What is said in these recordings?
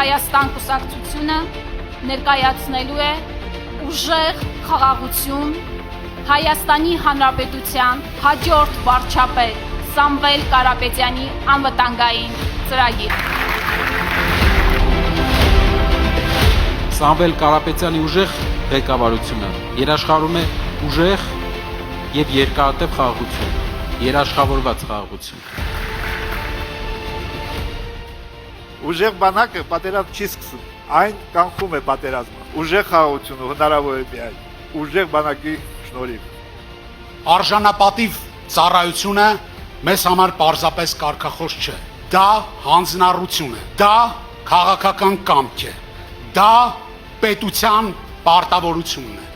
Հայաստան կուսակցությունը ներկայացնելու է ուժեղ խաղաղություն Հայաստանի Հանրապետության հաջորդ վարչապետ Սամվել Կարապետյանի անվտանգային ծրագիր։ Սամվել Կարապետյանի ուժեղ ղեկավարությունը երաշխավորում է ուժեղ եւ երկարատև խաղաղություն, երաշխավորված խաղաղություն։ Ուժեղ բանակը պատերազմ չի սկսում, այն կանխում է պատերազմը։ Ուժեղ խաղաղությունը հնարավոր է միայն ուժեղ բանակի շնորհիվ։ Արժանապատիվ ծառայությունը մեզ համար պարզապես կարգախոս չէ։ Դա հանձնառություն է, դա քաղաքական կամք է, դա պետության պարտավորությունն է։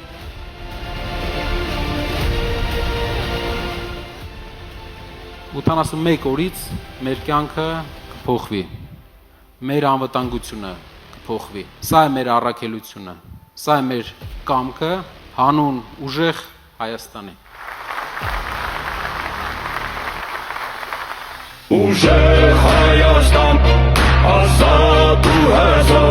Ութանասունմեկ օրից մեր կյանքը կփոխվի, մեր անվտանգությունը կփոխվի։ Սա է մեր առաքելությունը, սա է մեր կամքը հանուն ուժեղ Հայաստանի։ Ուժեղ Հայաստան, ազատ ու հզոր